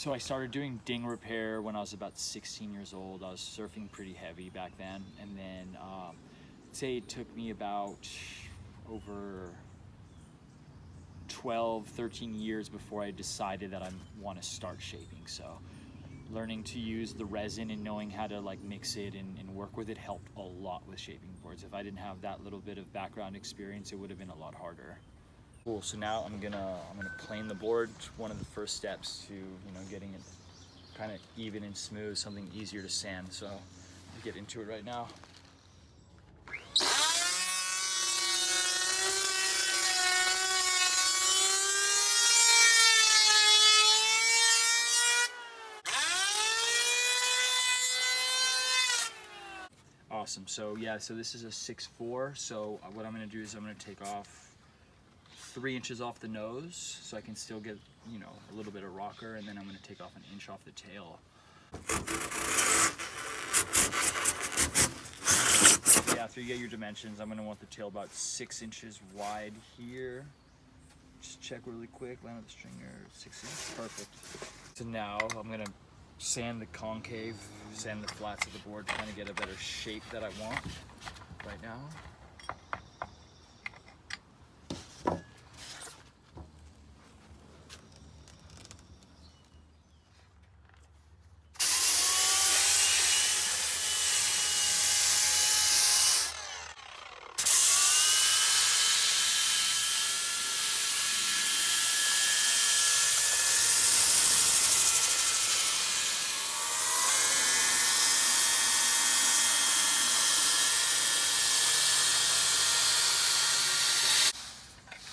So I started doing ding repair when I was about 16 years old. I was surfing pretty heavy back then, and then say it took me about over 12, 13 years before I decided that I want to start shaping. So learning to use the resin and knowing how to like mix it and work with it helped a lot with shaping boards. If I didn't have that little bit of background experience, it would have been a lot harder. Cool, so now I'm gonna plane the board. One of the first steps to getting it kind of even and smooth, something easier to sand. So I'll get into it right now. Awesome. So yeah, so this is a 6'4". So what I'm gonna do is I'm gonna take off 3 inches off the nose so I can still get a little bit of rocker, and then I'm going to take off 1 inch off the tail. Yeah, after you get your dimensions, I'm going to want the tail about 6 inches wide here. Just check really quick, line up the stringer, 6 inches, perfect. So now I'm going to sand the concave, sand the flats of the board, trying to get a better shape that I want right now.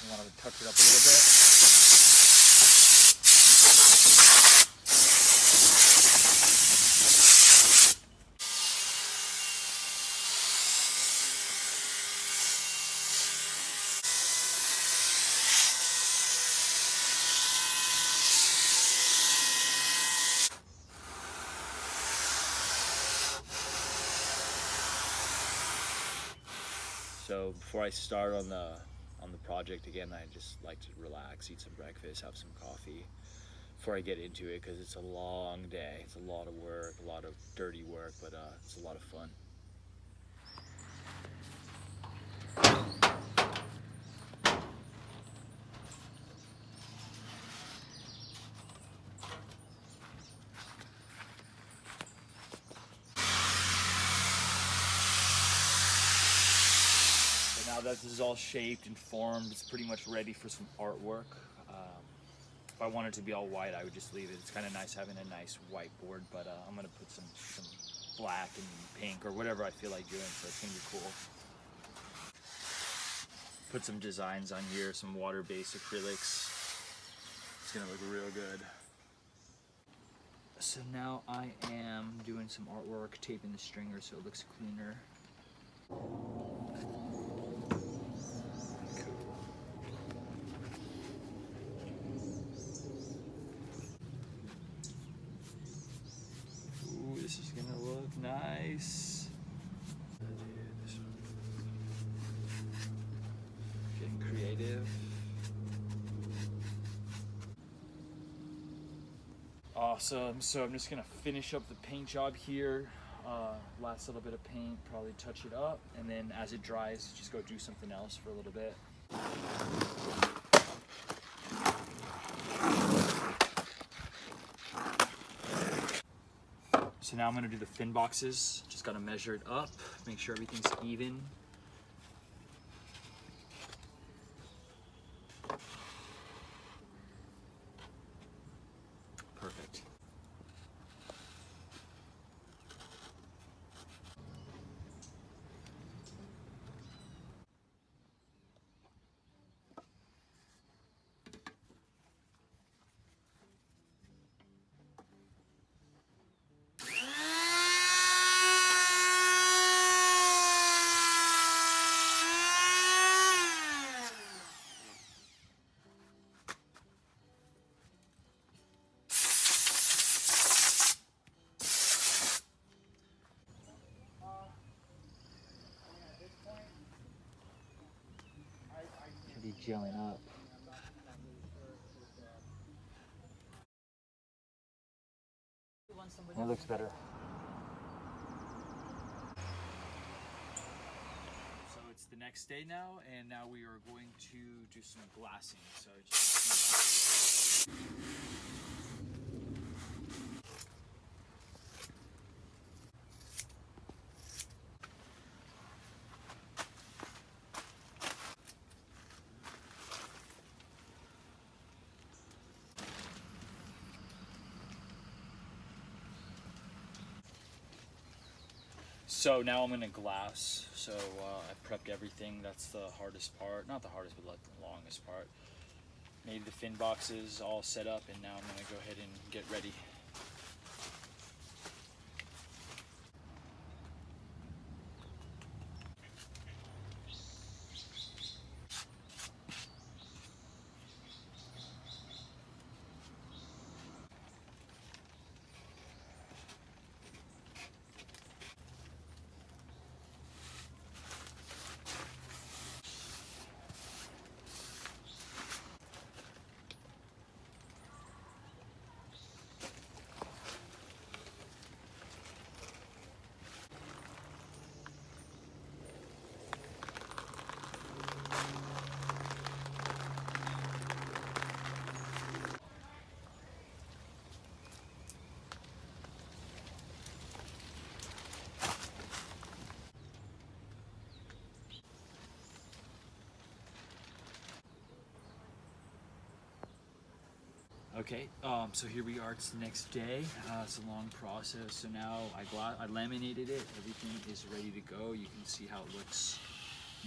I want to touch it up a little bit. So before I start on the project again, I just like to relax, eat some breakfast, have some coffee before I get into it, because it's a long day. It's a lot of work, a lot of dirty work, but it's a lot of fun. Now that this is all shaped and formed, it's pretty much ready for some artwork. If I wanted to be all white, I would just leave it. It's kind of nice having a nice white board, but I'm gonna put some black and pink or whatever I feel like doing, so it's gonna be cool. Put some designs on here, some water-based acrylics. It's gonna look real good. So now I am doing some artwork, taping the stringer so it looks cleaner. This is gonna look nice. Getting creative. Awesome, so I'm just gonna finish up the paint job here. Last little bit of paint, probably touch it up, and then as it dries, just go do something else for a little bit. So now I'm gonna do the fin boxes. Just gotta measure it up, make sure everything's even. Perfect. Should be gelling up. That looks better. So it's the next day now, and now we are going to do some glassing. So just So now I'm gonna glass. So I prepped everything. That's the hardest part. Not the hardest, but like the longest part. Made the fin boxes all set up, and now I'm gonna go ahead and get ready. Okay, so here we are. It's the next day. It's a long process. So now I laminated it. Everything is ready to go. You can see how it looks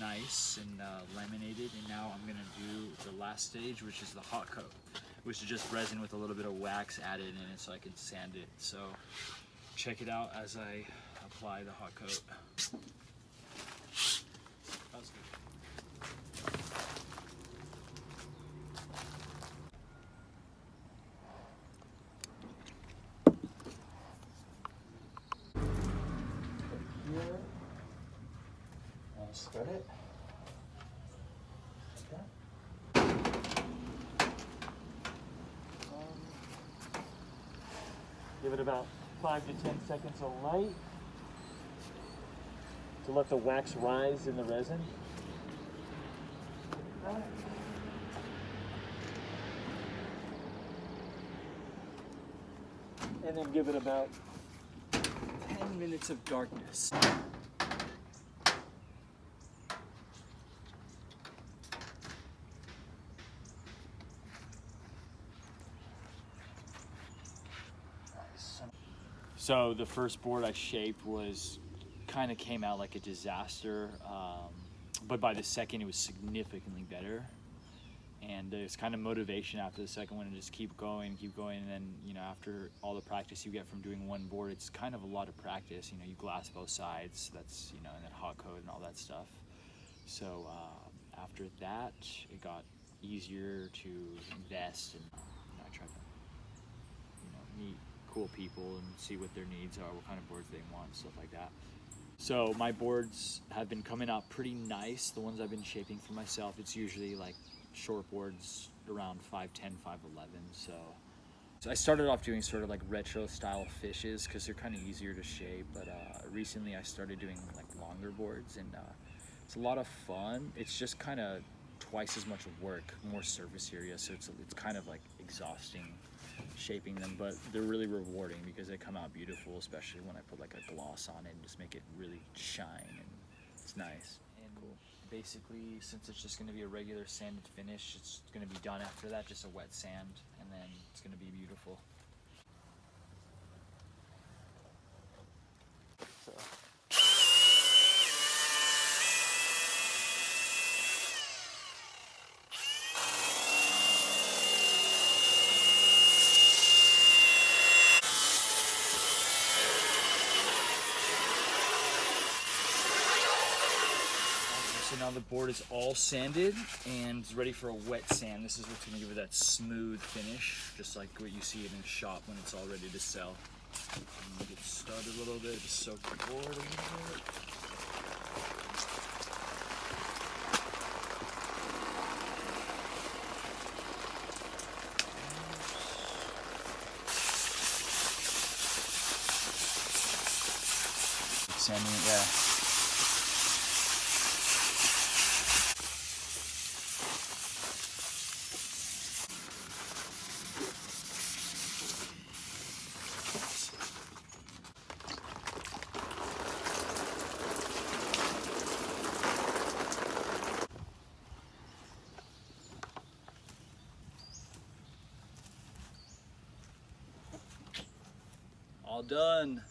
nice and laminated. And now I'm gonna do the last stage, which is the hot coat, which is just resin with a little bit of wax added in it so I can sand it. So check it out as I apply the hot coat. That was good. Spread it. Like that. Give it about 5 to 10 seconds of light to let the wax rise in the resin. And then give it about 10 minutes of darkness. So the first board I shaped kind of came out like a disaster, but by the second it was significantly better. And there's kind of motivation after the second one to just keep going, and then, you know, after all the practice you get from doing one board, it's kind of a lot of practice. You know, you glass both sides, that's, you know, and then hot coat and all that stuff. So after that, it got easier to invest, and I tried to, you know, meet cool people and see what their needs are, what kind of boards they want, stuff like that. So my boards have been coming out pretty nice. The ones I've been shaping for myself, it's usually like short boards around 5'10", 5'11". So I started off doing sort of like retro style fishes because they're kind of easier to shape, but recently I started doing like longer boards, and it's a lot of fun. It's just kind of twice as much work, more surface area, so it's kind of like exhausting shaping them, but they're really rewarding because they come out beautiful, especially when I put like a gloss on it and just make it really shine, and it's nice. And cool. Basically, since it's just going to be a regular sanded finish, it's going to be done after that, just a wet sand, and then it's going to be beautiful. So. So now the board is all sanded and ready for a wet sand. This is what's going to give it that smooth finish, just like what you see it in a shop when it's all ready to sell. And get started a little bit, just soak the board a little bit. sanding it, yeah. All done.